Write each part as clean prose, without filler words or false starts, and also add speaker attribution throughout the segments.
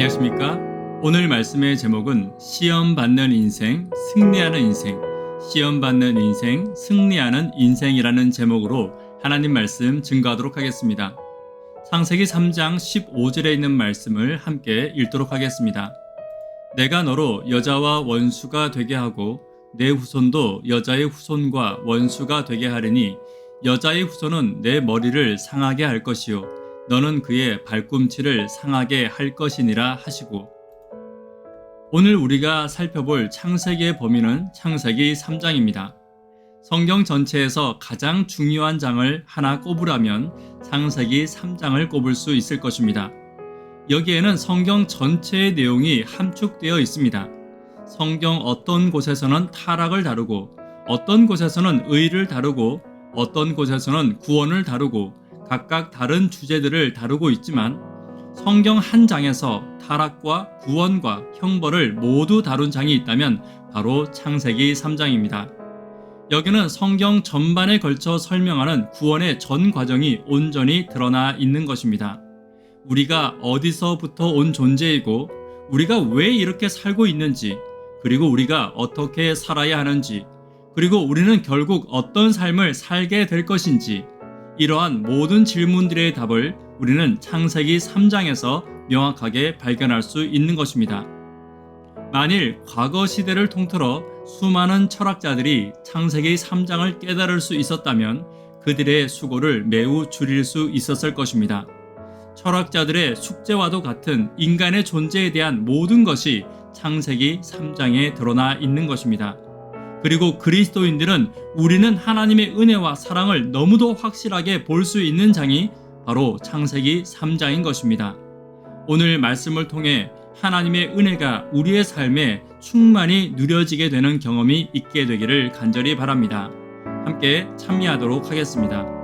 Speaker 1: 안녕하십니까? 오늘 말씀의 제목은 시험 받는 인생, 승리하는 인생, 시험 받는 인생, 승리하는 인생이라는 제목으로 하나님 말씀 증거하도록 하겠습니다. 창세기 3장 15절에 있는 말씀을 함께 읽도록 하겠습니다. 내가 너로 여자와 원수가 되게 하고 내 후손도 여자의 후손과 원수가 되게 하리니 여자의 후손은 내 머리를 상하게 할 것이요 너는 그의 발꿈치를 상하게 할 것이니라 하시고, 오늘 우리가 살펴볼 창세기의 범위는 창세기 3장입니다. 성경 전체에서 가장 중요한 장을 하나 꼽으라면 창세기 3장을 꼽을 수 있을 것입니다. 여기에는 성경 전체의 내용이 함축되어 있습니다. 성경 어떤 곳에서는 타락을 다루고, 어떤 곳에서는 의를 다루고, 어떤 곳에서는 구원을 다루고, 각각 다른 주제들을 다루고 있지만 성경 한 장에서 타락과 구원과 형벌을 모두 다룬 장이 있다면 바로 창세기 3장입니다. 여기는 성경 전반에 걸쳐 설명하는 구원의 전 과정이 온전히 드러나 있는 것입니다. 우리가 어디서부터 온 존재이고 우리가 왜 이렇게 살고 있는지, 그리고 우리가 어떻게 살아야 하는지, 그리고 우리는 결국 어떤 삶을 살게 될 것인지, 이러한 모든 질문들의 답을 우리는 창세기 3장에서 명확하게 발견할 수 있는 것입니다. 만일 과거 시대를 통틀어 수많은 철학자들이 창세기 3장을 깨달을 수 있었다면 그들의 수고를 매우 줄일 수 있었을 것입니다. 철학자들의 숙제와도 같은 인간의 존재에 대한 모든 것이 창세기 3장에 드러나 있는 것입니다. 그리고 그리스도인들은 우리는 하나님의 은혜와 사랑을 너무도 확실하게 볼 수 있는 장이 바로 창세기 3장인 것입니다. 오늘 말씀을 통해 하나님의 은혜가 우리의 삶에 충만히 누려지게 되는 경험이 있게 되기를 간절히 바랍니다. 함께 참여하도록 하겠습니다.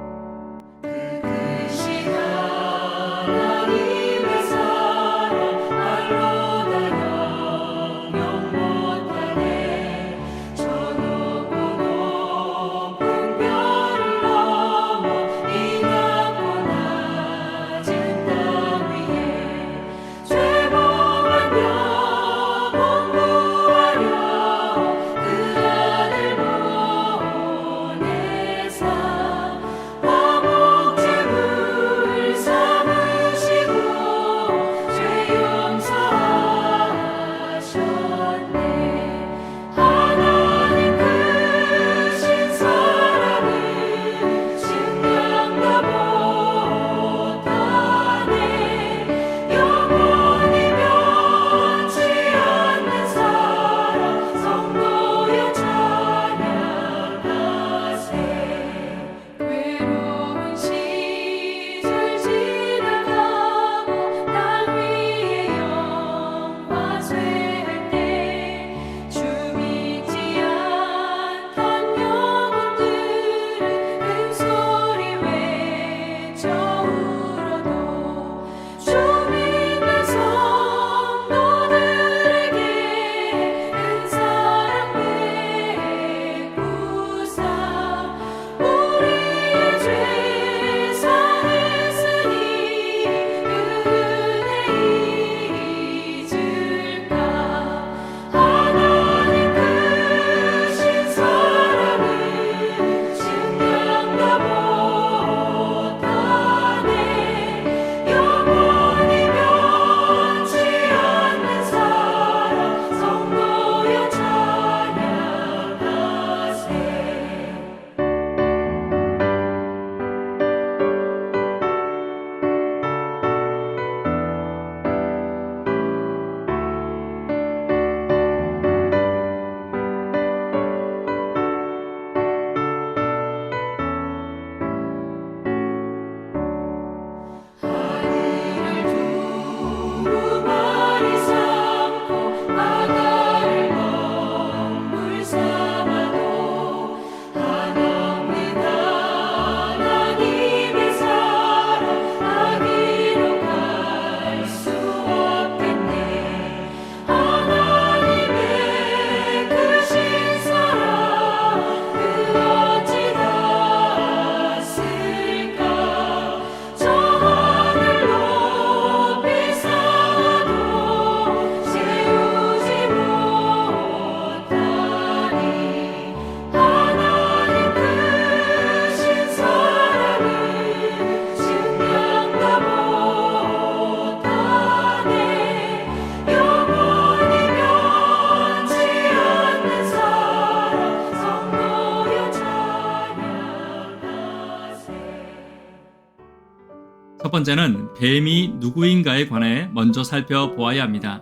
Speaker 1: 번째는 뱀이 누구인가에 관해 먼저 살펴보아야 합니다.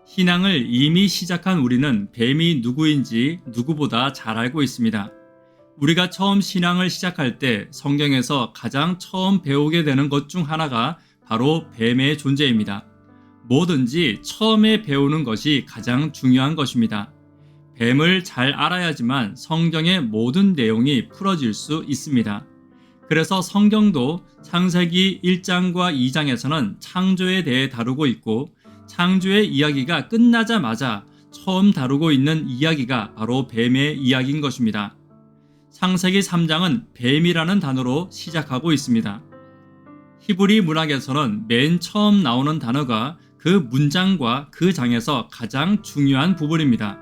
Speaker 1: 신앙을 이미 시작한 우리는 뱀이 누구인지 누구보다 잘 알고 있습니다. 우리가 처음 신앙을 시작할 때 성경에서 가장 처음 배우게 되는 것 중 하나가 바로 뱀의 존재입니다. 뭐든지 처음에 배우는 것이 가장 중요한 것입니다. 뱀을 잘 알아야지만 성경의 모든 내용이 풀어질 수 있습니다. 그래서 성경도 창세기 1장과 2장에서는 창조에 대해 다루고 있고 창조의 이야기가 끝나자마자 처음 다루고 있는 이야기가 바로 뱀의 이야기인 것입니다. 창세기 3장은 뱀이라는 단어로 시작하고 있습니다. 히브리 문학에서는 맨 처음 나오는 단어가 그 문장과 그 장에서 가장 중요한 부분입니다.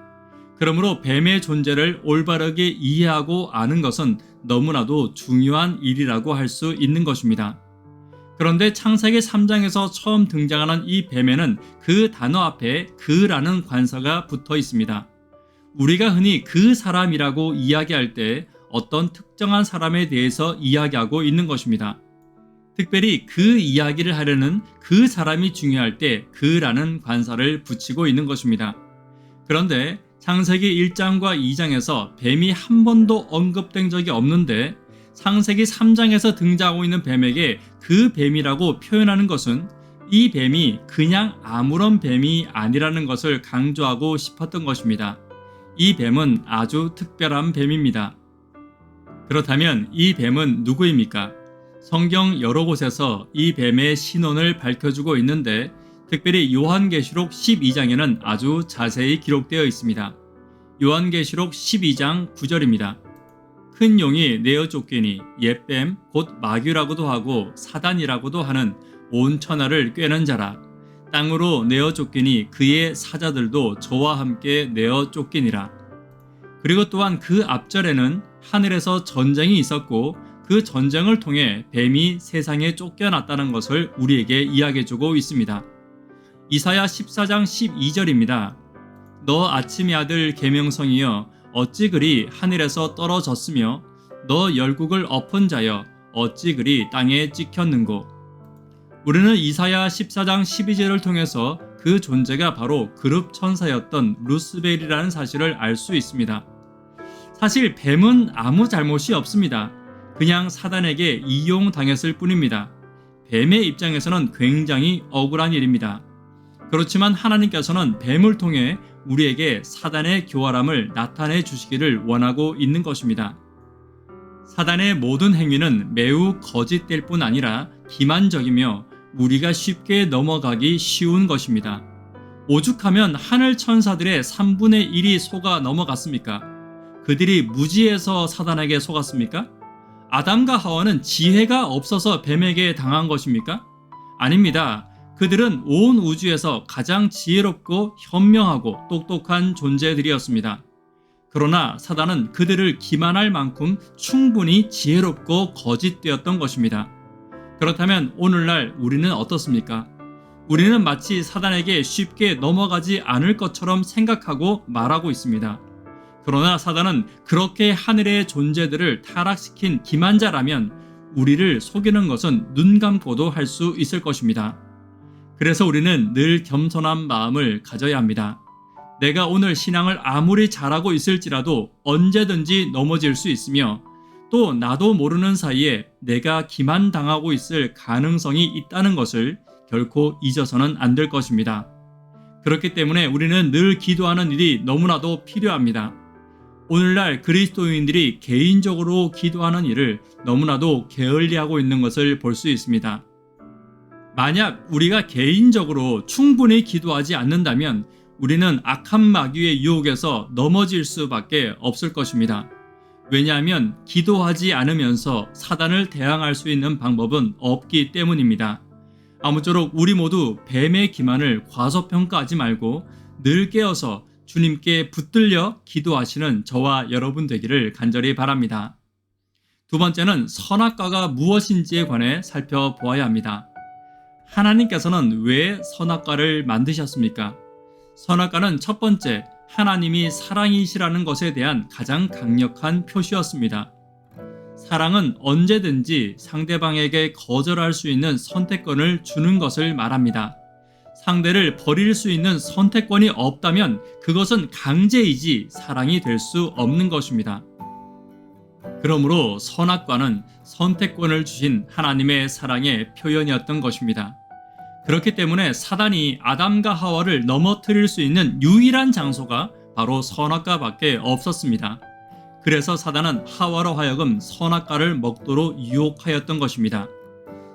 Speaker 1: 그러므로 뱀의 존재를 올바르게 이해하고 아는 것은 너무나도 중요한 일이라고 할 수 있는 것입니다. 그런데 창세기 3장에서 처음 등장하는 이 뱀에는 그 단어 앞에 그라는 관사가 붙어 있습니다. 우리가 흔히 그 사람이라고 이야기할 때 어떤 특정한 사람에 대해서 이야기하고 있는 것입니다. 특별히 그 이야기를 하려는 그 사람이 중요할 때 그라는 관사를 붙이고 있는 것입니다. 그런데 창세기 1장과 2장에서 뱀이 한 번도 언급된 적이 없는데 창세기 3장에서 등장하고 있는 뱀에게 그 뱀이라고 표현하는 것은 이 뱀이 그냥 아무런 뱀이 아니라는 것을 강조하고 싶었던 것입니다. 이 뱀은 아주 특별한 뱀입니다. 그렇다면 이 뱀은 누구입니까? 성경 여러 곳에서 이 뱀의 신원을 밝혀주고 있는데 특별히 요한계시록 12장에는 아주 자세히 기록되어 있습니다. 요한계시록 12장 9절입니다. 큰 용이 내어 쫓기니 옛뱀 곧 마귀라고도 하고 사단이라고도 하는 온 천하를 꿰는 자라. 땅으로 내어 쫓기니 그의 사자들도 저와 함께 내어 쫓기니라. 그리고 또한 그 앞절에는 하늘에서 전쟁이 있었고 그 전쟁을 통해 뱀이 세상에 쫓겨났다는 것을 우리에게 이야기해주고 있습니다. 이사야 14장 12절입니다. 너 아침의 아들 계명성이여 어찌 그리 하늘에서 떨어졌으며 너 열국을 엎은 자여 어찌 그리 땅에 찍혔는고. 우리는 이사야 14장 12절을 통해서 그 존재가 바로 그룹 천사였던 루스벨이라는 사실을 알 수 있습니다. 사실 뱀은 아무 잘못이 없습니다. 그냥 사단에게 이용당했을 뿐입니다. 뱀의 입장에서는 굉장히 억울한 일입니다. 그렇지만 하나님께서는 뱀을 통해 우리에게 사단의 교활함을 나타내 주시기를 원하고 있는 것입니다. 사단의 모든 행위는 매우 거짓될 뿐 아니라 기만적이며 우리가 쉽게 넘어가기 쉬운 것입니다. 오죽하면 하늘 천사들의 3분의 1이 속아 넘어갔습니까? 그들이 무지해서 사단에게 속았습니까? 아담과 하와는 지혜가 없어서 뱀에게 당한 것입니까? 아닙니다. 그들은 온 우주에서 가장 지혜롭고 현명하고 똑똑한 존재들이었습니다. 그러나 사단은 그들을 기만할 만큼 충분히 지혜롭고 거짓되었던 것입니다. 그렇다면 오늘날 우리는 어떻습니까? 우리는 마치 사단에게 쉽게 넘어가지 않을 것처럼 생각하고 말하고 있습니다. 그러나 사단은 그렇게 하늘의 존재들을 타락시킨 기만자라면 우리를 속이는 것은 눈 감고도 할 수 있을 것입니다. 그래서 우리는 늘 겸손한 마음을 가져야 합니다. 내가 오늘 신앙을 아무리 잘하고 있을지라도 언제든지 넘어질 수 있으며 또 나도 모르는 사이에 내가 기만당하고 있을 가능성이 있다는 것을 결코 잊어서는 안 될 것입니다. 그렇기 때문에 우리는 늘 기도하는 일이 너무나도 필요합니다. 오늘날 그리스도인들이 개인적으로 기도하는 일을 너무나도 게을리하고 있는 것을 볼 수 있습니다. 만약 우리가 개인적으로 충분히 기도하지 않는다면 우리는 악한 마귀의 유혹에서 넘어질 수밖에 없을 것입니다. 왜냐하면 기도하지 않으면서 사단을 대항할 수 있는 방법은 없기 때문입니다. 아무쪼록 우리 모두 뱀의 기만을 과소평가하지 말고 늘 깨어서 주님께 붙들려 기도하시는 저와 여러분 되기를 간절히 바랍니다. 두 번째는 선악과가 무엇인지에 관해 살펴보아야 합니다. 하나님께서는 왜 선악과를 만드셨습니까? 선악과는 첫 번째, 하나님이 사랑이시라는 것에 대한 가장 강력한 표시였습니다. 사랑은 언제든지 상대방에게 거절할 수 있는 선택권을 주는 것을 말합니다. 상대를 버릴 수 있는 선택권이 없다면 그것은 강제이지 사랑이 될 수 없는 것입니다. 그러므로 선악과는 선택권을 주신 하나님의 사랑의 표현이었던 것입니다. 그렇기 때문에 사단이 아담과 하와를 넘어뜨릴 수 있는 유일한 장소가 바로 선악과밖에 없었습니다. 그래서 사단은 하와로 하여금 선악과를 먹도록 유혹하였던 것입니다.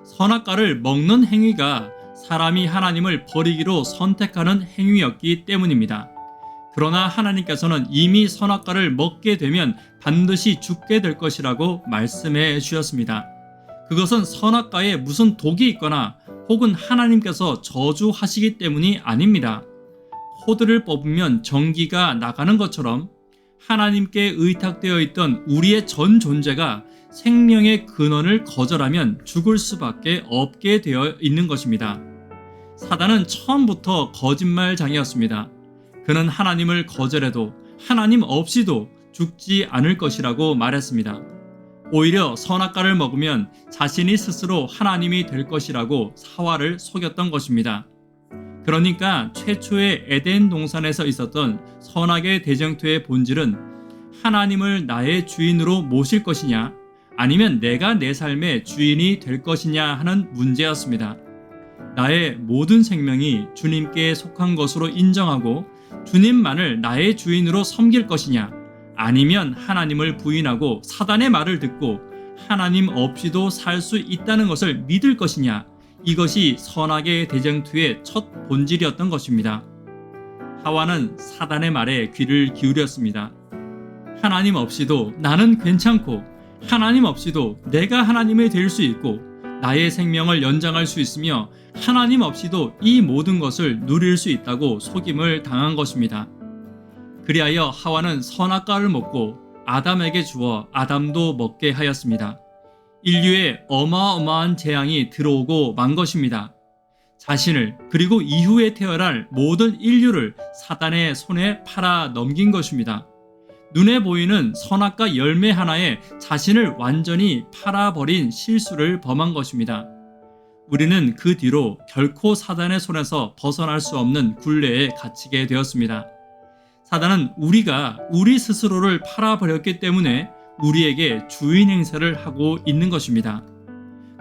Speaker 1: 선악과를 먹는 행위가 사람이 하나님을 버리기로 선택하는 행위였기 때문입니다. 그러나 하나님께서는 이미 선악과를 먹게 되면 반드시 죽게 될 것이라고 말씀해 주셨습니다. 그것은 선악과에 무슨 독이 있거나 혹은 하나님께서 저주하시기 때문이 아닙니다. 코드를 뽑으면 전기가 나가는 것처럼 하나님께 의탁되어 있던 우리의 전 존재가 생명의 근원을 거절하면 죽을 수밖에 없게 되어 있는 것입니다. 사단은 처음부터 거짓말장이었습니다. 그는 하나님을 거절해도 하나님 없이도 죽지 않을 것이라고 말했습니다. 오히려 선악과를 먹으면 자신이 스스로 하나님이 될 것이라고 하와를 속였던 것입니다. 그러니까 최초의 에덴 동산에서 있었던 선악의 대쟁투의 본질은 하나님을 나의 주인으로 모실 것이냐 아니면 내가 내 삶의 주인이 될 것이냐 하는 문제였습니다. 나의 모든 생명이 주님께 속한 것으로 인정하고 주님만을 나의 주인으로 섬길 것이냐 아니면 하나님을 부인하고 사단의 말을 듣고 하나님 없이도 살 수 있다는 것을 믿을 것이냐, 이것이 선악의 대쟁투의 첫 본질이었던 것입니다. 하와는 사단의 말에 귀를 기울였습니다. 하나님 없이도 나는 괜찮고 하나님 없이도 내가 하나님이 될 수 있고 나의 생명을 연장할 수 있으며 하나님 없이도 이 모든 것을 누릴 수 있다고 속임을 당한 것입니다. 그리하여 하와는 선악과를 먹고 아담에게 주어 아담도 먹게 하였습니다. 인류에 어마어마한 재앙이 들어오고 만 것입니다. 자신을 그리고 이후에 태어날 모든 인류를 사단의 손에 팔아 넘긴 것입니다. 눈에 보이는 선악과 열매 하나에 자신을 완전히 팔아버린 실수를 범한 것입니다. 우리는 그 뒤로 결코 사단의 손에서 벗어날 수 없는 굴레에 갇히게 되었습니다. 사단은 우리가 우리 스스로를 팔아버렸기 때문에 우리에게 주인 행세를 하고 있는 것입니다.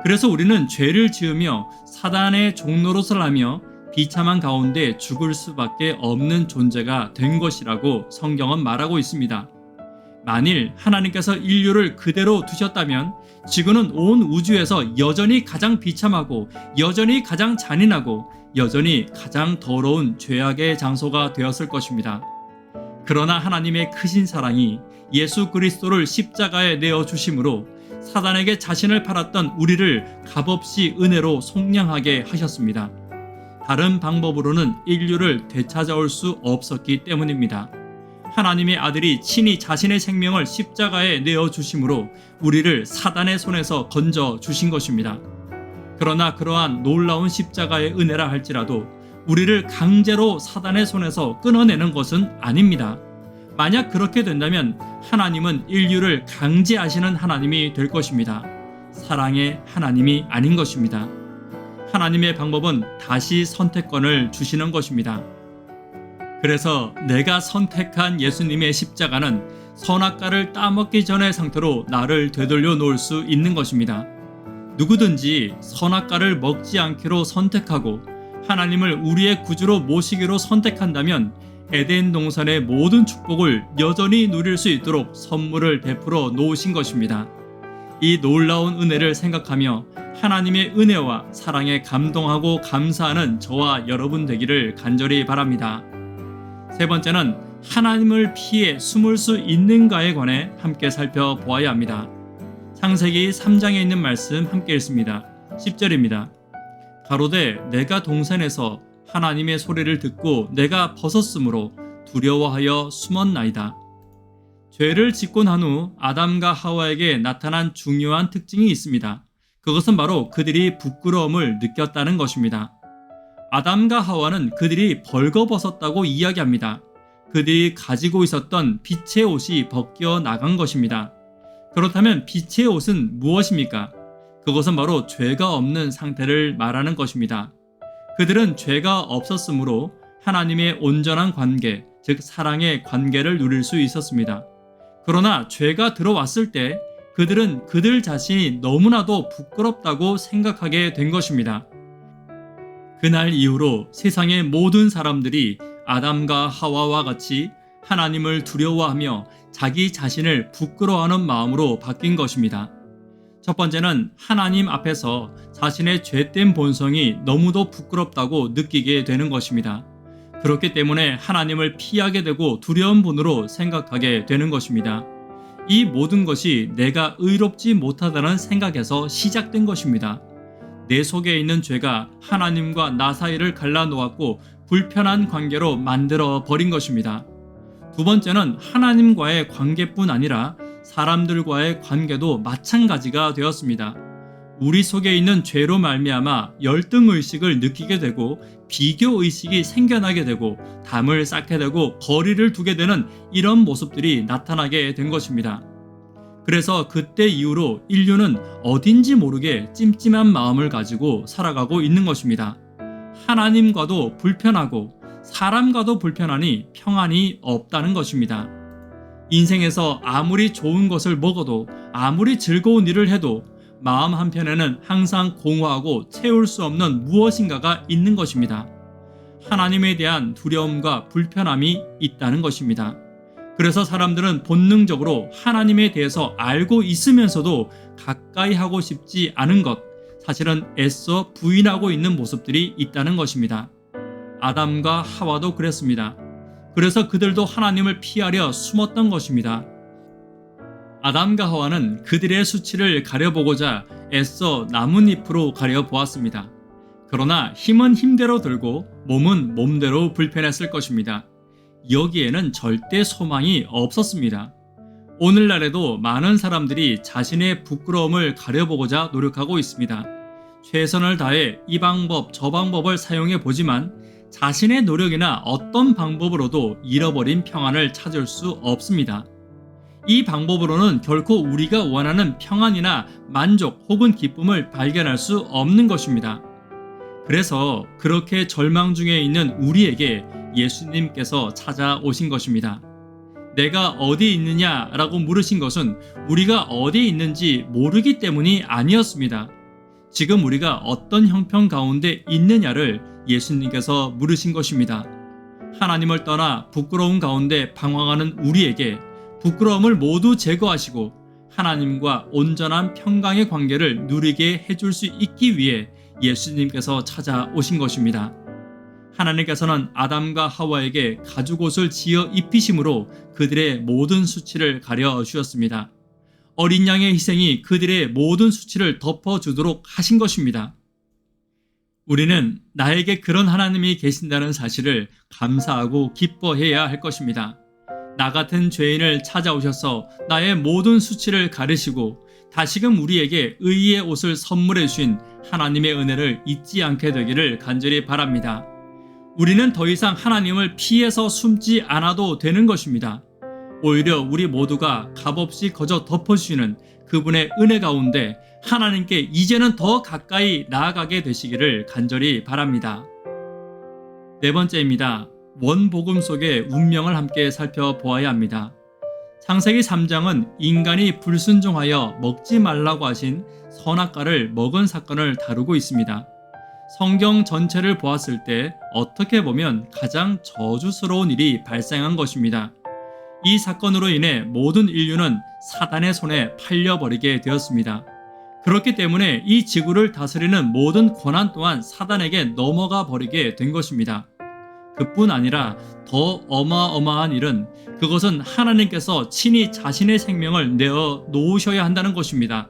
Speaker 1: 그래서 우리는 죄를 지으며 사단의 종노릇을 하며 비참한 가운데 죽을 수밖에 없는 존재가 된 것이라고 성경은 말하고 있습니다. 만일 하나님께서 인류를 그대로 두셨다면 지구는 온 우주에서 여전히 가장 비참하고 여전히 가장 잔인하고 여전히 가장 더러운 죄악의 장소가 되었을 것입니다. 그러나 하나님의 크신 사랑이 예수 그리스도를 십자가에 내어주심으로 사단에게 자신을 팔았던 우리를 값없이 은혜로 속량하게 하셨습니다. 다른 방법으로는 인류를 되찾아올 수 없었기 때문입니다. 하나님의 아들이 친히 자신의 생명을 십자가에 내어주심으로 우리를 사단의 손에서 건져주신 것입니다. 그러나 그러한 놀라운 십자가의 은혜라 할지라도 우리를 강제로 사단의 손에서 끊어내는 것은 아닙니다. 만약 그렇게 된다면 하나님은 인류를 강제하시는 하나님이 될 것입니다. 사랑의 하나님이 아닌 것입니다. 하나님의 방법은 다시 선택권을 주시는 것입니다. 그래서 내가 선택한 예수님의 십자가는 선악과를 따먹기 전의 상태로 나를 되돌려 놓을 수 있는 것입니다. 누구든지 선악과를 먹지 않기로 선택하고 하나님을 우리의 구주로 모시기로 선택한다면 에덴 동산의 모든 축복을 여전히 누릴 수 있도록 선물을 베풀어 놓으신 것입니다. 이 놀라운 은혜를 생각하며 하나님의 은혜와 사랑에 감동하고 감사하는 저와 여러분 되기를 간절히 바랍니다. 세 번째는 하나님을 피해 숨을 수 있는가에 관해 함께 살펴보아야 합니다. 창세기 3장에 있는 말씀 함께 읽습니다. 10절입니다. 가로되 내가 동산에서 하나님의 소리를 듣고 내가 벗었으므로 두려워하여 숨었나이다. 죄를 짓고 난 후 아담과 하와에게 나타난 중요한 특징이 있습니다. 그것은 바로 그들이 부끄러움을 느꼈다는 것입니다. 아담과 하와는 그들이 벌거벗었다고 이야기합니다. 그들이 가지고 있었던 빛의 옷이 벗겨 나간 것입니다. 그렇다면 빛의 옷은 무엇입니까? 그것은 바로 죄가 없는 상태를 말하는 것입니다. 그들은 죄가 없었으므로 하나님의 온전한 관계, 즉 사랑의 관계를 누릴 수 있었습니다. 그러나 죄가 들어왔을 때 그들은 그들 자신이 너무나도 부끄럽다고 생각하게 된 것입니다. 그날 이후로 세상의 모든 사람들이 아담과 하와와 같이 하나님을 두려워하며 자기 자신을 부끄러워하는 마음으로 바뀐 것입니다. 첫 번째는 하나님 앞에서 자신의 죄된 본성이 너무도 부끄럽다고 느끼게 되는 것입니다. 그렇기 때문에 하나님을 피하게 되고 두려운 분으로 생각하게 되는 것입니다. 이 모든 것이 내가 의롭지 못하다는 생각에서 시작된 것입니다. 내 속에 있는 죄가 하나님과 나 사이를 갈라놓았고 불편한 관계로 만들어 버린 것입니다. 두 번째는 하나님과의 관계뿐 아니라 사람들과의 관계도 마찬가지가 되었습니다. 우리 속에 있는 죄로 말미암아 열등의식을 느끼게 되고 비교의식이 생겨나게 되고 담을 쌓게 되고 거리를 두게 되는 이런 모습들이 나타나게 된 것입니다. 그래서 그때 이후로 인류는 어딘지 모르게 찜찜한 마음을 가지고 살아가고 있는 것입니다. 하나님과도 불편하고 사람과도 불편하니 평안이 없다는 것입니다. 인생에서 아무리 좋은 것을 먹어도 아무리 즐거운 일을 해도 마음 한편에는 항상 공허하고 채울 수 없는 무엇인가가 있는 것입니다. 하나님에 대한 두려움과 불편함이 있다는 것입니다. 그래서 사람들은 본능적으로 하나님에 대해서 알고 있으면서도 가까이 하고 싶지 않은 것, 사실은 애써 부인하고 있는 모습들이 있다는 것입니다. 아담과 하와도 그랬습니다. 그래서 그들도 하나님을 피하려 숨었던 것입니다. 아담과 하와는 그들의 수치를 가려보고자 애써 나뭇잎으로 가려보았습니다. 그러나 힘은 힘대로 들고 몸은 몸대로 불편했을 것입니다. 여기에는 절대 소망이 없었습니다. 오늘날에도 많은 사람들이 자신의 부끄러움을 가려보고자 노력하고 있습니다. 최선을 다해 이 방법 저 방법을 사용해 보지만 자신의 노력이나 어떤 방법으로도 잃어버린 평안을 찾을 수 없습니다. 이 방법으로는 결코 우리가 원하는 평안이나 만족 혹은 기쁨을 발견할 수 없는 것입니다. 그래서 그렇게 절망 중에 있는 우리에게 예수님께서 찾아오신 것입니다. 내가 어디 있느냐라고 물으신 것은 우리가 어디 있는지 모르기 때문이 아니었습니다. 지금 우리가 어떤 형편 가운데 있느냐를 예수님께서 물으신 것입니다. 하나님을 떠나 부끄러운 가운데 방황하는 우리에게 부끄러움을 모두 제거하시고 하나님과 온전한 평강의 관계를 누리게 해줄 수 있기 위해 예수님께서 찾아오신 것입니다. 하나님께서는 아담과 하와에게 가죽옷을 지어 입히심으로 그들의 모든 수치를 가려 주었습니다. 어린 양의 희생이 그들의 모든 수치를 덮어주도록 하신 것입니다. 우리는 나에게 그런 하나님이 계신다는 사실을 감사하고 기뻐해야 할 것입니다. 나 같은 죄인을 찾아오셔서 나의 모든 수치를 가르시고 다시금 우리에게 의의 옷을 선물해 주신 하나님의 은혜를 잊지 않게 되기를 간절히 바랍니다. 우리는 더 이상 하나님을 피해서 숨지 않아도 되는 것입니다. 오히려 우리 모두가 값없이 거저 덮어주시는 그분의 은혜 가운데 하나님께 이제는 더 가까이 나아가게 되시기를 간절히 바랍니다. 네 번째입니다. 원복음 속의 운명을 함께 살펴보아야 합니다. 창세기 3장은 인간이 불순종하여 먹지 말라고 하신 선악과를 먹은 사건을 다루고 있습니다. 성경 전체를 보았을 때 어떻게 보면 가장 저주스러운 일이 발생한 것입니다. 이 사건으로 인해 모든 인류는 사단의 손에 팔려버리게 되었습니다. 그렇기 때문에 이 지구를 다스리는 모든 권한 또한 사단에게 넘어가 버리게 된 것입니다. 그뿐 아니라 더 어마어마한 일은 그것은 하나님께서 친히 자신의 생명을 내어 놓으셔야 한다는 것입니다.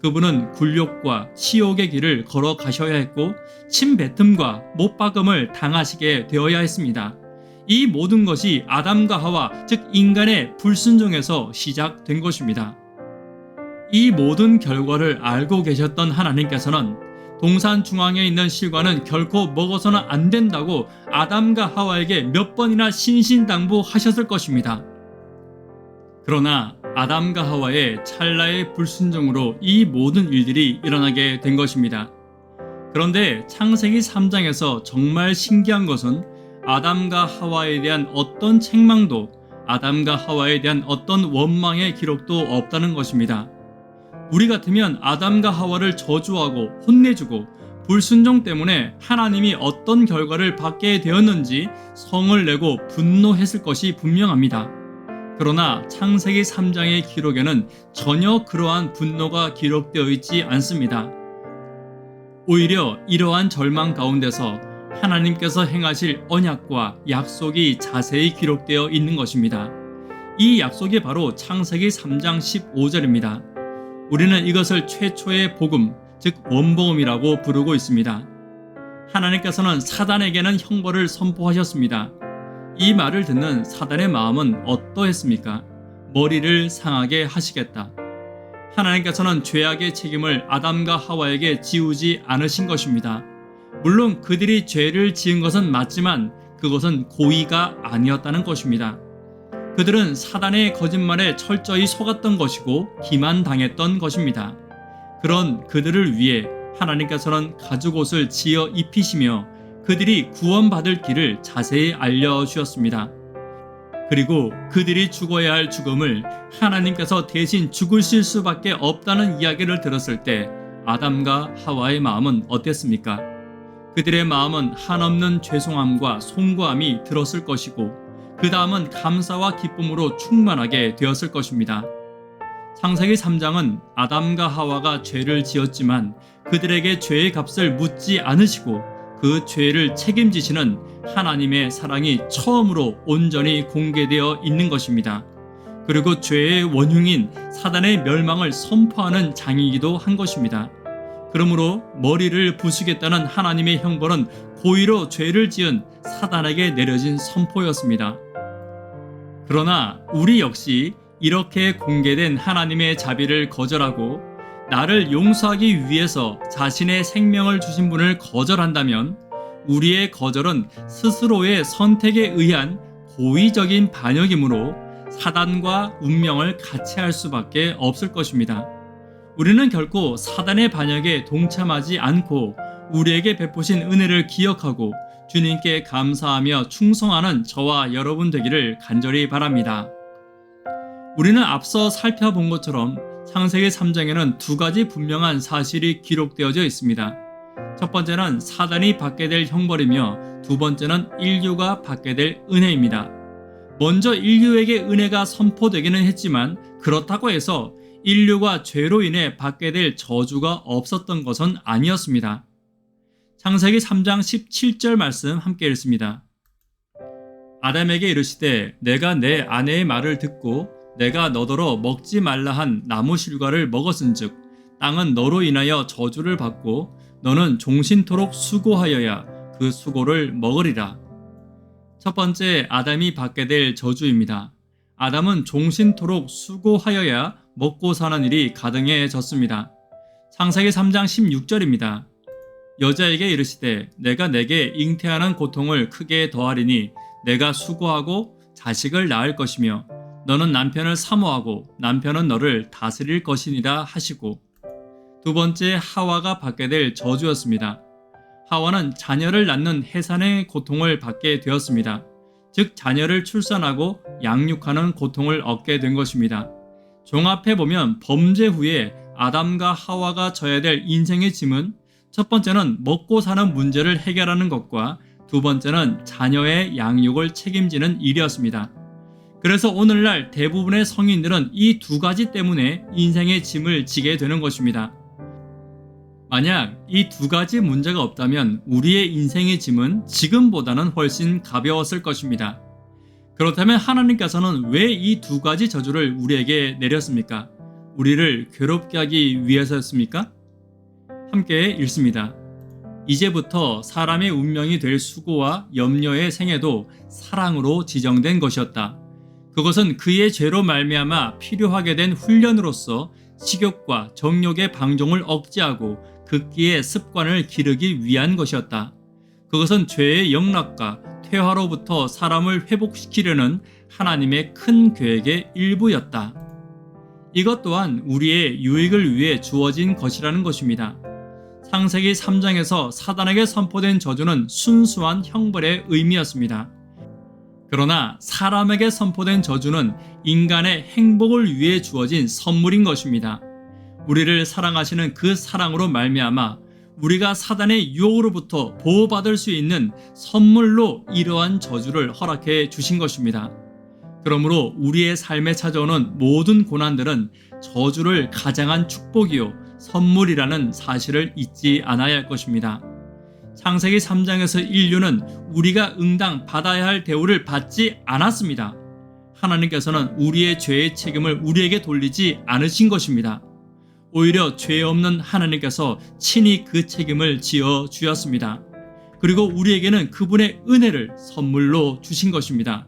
Speaker 1: 그분은 굴욕과 치욕의 길을 걸어가셔야 했고 침뱉음과 못박음을 당하시게 되어야 했습니다. 이 모든 것이 아담과 하와, 즉 인간의 불순종에서 시작된 것입니다. 이 모든 결과를 알고 계셨던 하나님께서는 동산 중앙에 있는 실과는 결코 먹어서는 안 된다고 아담과 하와에게 몇 번이나 신신당부하셨을 것입니다. 그러나 아담과 하와의 찰나의 불순종으로 이 모든 일들이 일어나게 된 것입니다. 그런데 창세기 3장에서 정말 신기한 것은 아담과 하와에 대한 어떤 책망도, 아담과 하와에 대한 어떤 원망의 기록도 없다는 것입니다. 우리 같으면 아담과 하와를 저주하고 혼내주고 불순종 때문에 하나님이 어떤 결과를 받게 되었는지 성을 내고 분노했을 것이 분명합니다. 그러나 창세기 3장의 기록에는 전혀 그러한 분노가 기록되어 있지 않습니다. 오히려 이러한 절망 가운데서 하나님께서 행하실 언약과 약속이 자세히 기록되어 있는 것입니다. 이 약속이 바로 창세기 3장 15절입니다. 우리는 이것을 최초의 복음, 즉 원복음이라고 부르고 있습니다. 하나님께서는 사단에게는 형벌을 선포하셨습니다. 이 말을 듣는 사단의 마음은 어떠했습니까? 머리를 상하게 하시겠다. 하나님께서는 죄악의 책임을 아담과 하와에게 지우지 않으신 것입니다. 물론 그들이 죄를 지은 것은 맞지만 그것은 고의가 아니었다는 것입니다. 그들은 사단의 거짓말에 철저히 속았던 것이고 기만당했던 것입니다. 그런 그들을 위해 하나님께서는 가죽옷을 지어 입히시며 그들이 구원받을 길을 자세히 알려주셨습니다. 그리고 그들이 죽어야 할 죽음을 하나님께서 대신 죽으실 수밖에 없다는 이야기를 들었을 때 아담과 하와의 마음은 어땠습니까? 그들의 마음은 한없는 죄송함과 송구함이 들었을 것이고 그 다음은 감사와 기쁨으로 충만하게 되었을 것입니다. 창세기 3장은 아담과 하와가 죄를 지었지만 그들에게 죄의 값을 묻지 않으시고 그 죄를 책임지시는 하나님의 사랑이 처음으로 온전히 공개되어 있는 것입니다. 그리고 죄의 원흉인 사단의 멸망을 선포하는 장이기도 한 것입니다. 그러므로 머리를 부수겠다는 하나님의 형벌은 고의로 죄를 지은 사단에게 내려진 선포였습니다. 그러나 우리 역시 이렇게 공개된 하나님의 자비를 거절하고 나를 용서하기 위해서 자신의 생명을 주신 분을 거절한다면 우리의 거절은 스스로의 선택에 의한 고의적인 반역이므로 사단과 운명을 같이 할 수밖에 없을 것입니다. 우리는 결코 사단의 반역에 동참하지 않고 우리에게 베푸신 은혜를 기억하고 주님께 감사하며 충성하는 저와 여러분 되기를 간절히 바랍니다. 우리는 앞서 살펴본 것처럼 창세기 3장에는 두 가지 분명한 사실이 기록되어져 있습니다. 첫 번째는 사단이 받게 될 형벌이며 두 번째는 인류가 받게 될 은혜입니다. 먼저 인류에게 은혜가 선포되기는 했지만 그렇다고 해서 인류가 죄로 인해 받게 될 저주가 없었던 것은 아니었습니다. 창세기 3장 17절 말씀 함께 읽습니다. 아담에게 이르시되 내가 내 아내의 말을 듣고 내가 너더러 먹지 말라 한 나무 실과를 먹었은즉 땅은 너로 인하여 저주를 받고 너는 종신토록 수고하여야 그 수고를 먹으리라. 첫 번째 아담이 받게 될 저주입니다. 아담은 종신토록 수고하여야 먹고 사는 일이 가능해졌습니다. 창세기 3장 16절입니다. 여자에게 이르시되 내가 내게 잉태하는 고통을 크게 더하리니 내가 수고하고 자식을 낳을 것이며 너는 남편을 사모하고 남편은 너를 다스릴 것이니라 하시고 두 번째 하와가 받게 될 저주였습니다. 하와는 자녀를 낳는 해산의 고통을 받게 되었습니다. 즉 자녀를 출산하고 양육하는 고통을 얻게 된 것입니다. 종합해보면 범죄 후에 아담과 하와가 져야 될 인생의 짐은 첫 번째는 먹고 사는 문제를 해결하는 것과 두 번째는 자녀의 양육을 책임지는 일이었습니다. 그래서 오늘날 대부분의 성인들은 이 두 가지 때문에 인생의 짐을 지게 되는 것입니다. 만약 이 두 가지 문제가 없다면 우리의 인생의 짐은 지금보다는 훨씬 가벼웠을 것입니다. 그렇다면 하나님께서는 왜 이 두 가지 저주를 우리에게 내렸습니까? 우리를 괴롭게 하기 위해서였습니까? 함께 읽습니다. 이제부터 사람의 운명이 될 수고와 염려의 생애도 사랑으로 지정된 것이었다. 그것은 그의 죄로 말미암아 필요하게 된 훈련으로서 식욕과 정욕의 방종을 억제하고 극기의 습관을 기르기 위한 것이었다. 그것은 죄의 영락과 퇴화로부터 사람을 회복시키려는 하나님의 큰 계획의 일부였다. 이것 또한 우리의 유익을 위해 주어진 것이라는 것입니다. 창세기 3장에서 사단에게 선포된 저주는 순수한 형벌의 의미였습니다. 그러나 사람에게 선포된 저주는 인간의 행복을 위해 주어진 선물인 것입니다. 우리를 사랑하시는 그 사랑으로 말미암아 우리가 사단의 유혹으로부터 보호받을 수 있는 선물로 이러한 저주를 허락해 주신 것입니다. 그러므로 우리의 삶에 찾아오는 모든 고난들은 저주를 가장한 축복이요 선물이라는 사실을 잊지 않아야 할 것입니다. 창세기 3장에서 인류는 우리가 응당 받아야 할 대우를 받지 않았습니다. 하나님께서는 우리의 죄의 책임을 우리에게 돌리지 않으신 것입니다. 오히려 죄 없는 하나님께서 친히 그 책임을 지어 주셨습니다. 그리고 우리에게는 그분의 은혜를 선물로 주신 것입니다.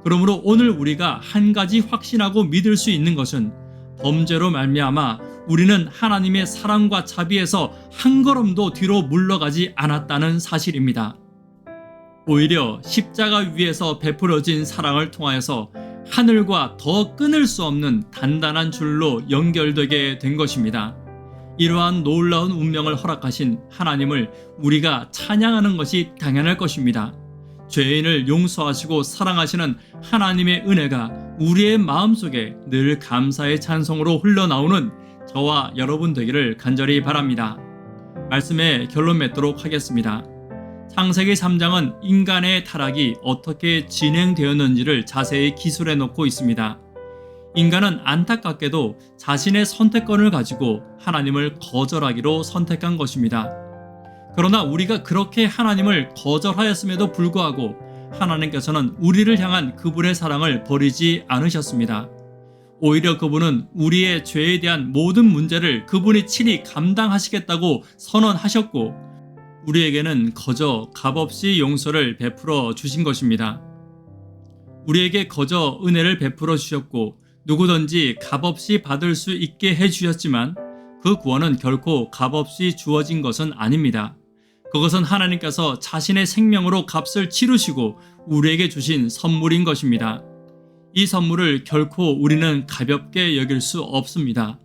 Speaker 1: 그러므로 오늘 우리가 한 가지 확신하고 믿을 수 있는 것은 범죄로 말미암아 우리는 하나님의 사랑과 자비에서 한 걸음도 뒤로 물러가지 않았다는 사실입니다. 오히려 십자가 위에서 베풀어진 사랑을 통하여서 하늘과 더 끊을 수 없는 단단한 줄로 연결되게 된 것입니다. 이러한 놀라운 운명을 허락하신 하나님을 우리가 찬양하는 것이 당연할 것입니다. 죄인을 용서하시고 사랑하시는 하나님의 은혜가 우리의 마음속에 늘 감사의 찬송으로 흘러나오는 저와 여러분 되기를 간절히 바랍니다. 말씀의 결론 맺도록 하겠습니다. 창세기 3장은 인간의 타락이 어떻게 진행되었는지를 자세히 기술해 놓고 있습니다. 인간은 안타깝게도 자신의 선택권을 가지고 하나님을 거절하기로 선택한 것입니다. 그러나 우리가 그렇게 하나님을 거절하였음에도 불구하고 하나님께서는 우리를 향한 그분의 사랑을 버리지 않으셨습니다. 오히려 그분은 우리의 죄에 대한 모든 문제를 그분이 친히 감당하시겠다고 선언하셨고 우리에게는 거저 값없이 용서를 베풀어 주신 것입니다. 우리에게 거저 은혜를 베풀어 주셨고 누구든지 값없이 받을 수 있게 해주셨지만 그 구원은 결코 값없이 주어진 것은 아닙니다. 그것은 하나님께서 자신의 생명으로 값을 치르시고 우리에게 주신 선물인 것입니다. 이 선물을 결코 우리는 가볍게 여길 수 없습니다.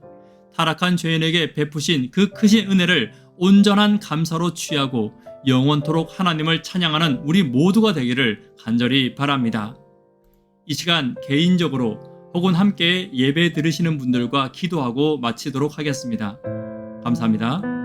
Speaker 1: 타락한 죄인에게 베푸신 그 크신 은혜를 온전한 감사로 취하고 영원토록 하나님을 찬양하는 우리 모두가 되기를 간절히 바랍니다. 이 시간 개인적으로 혹은 함께 예배 들으시는 분들과 기도하고 마치도록 하겠습니다. 감사합니다.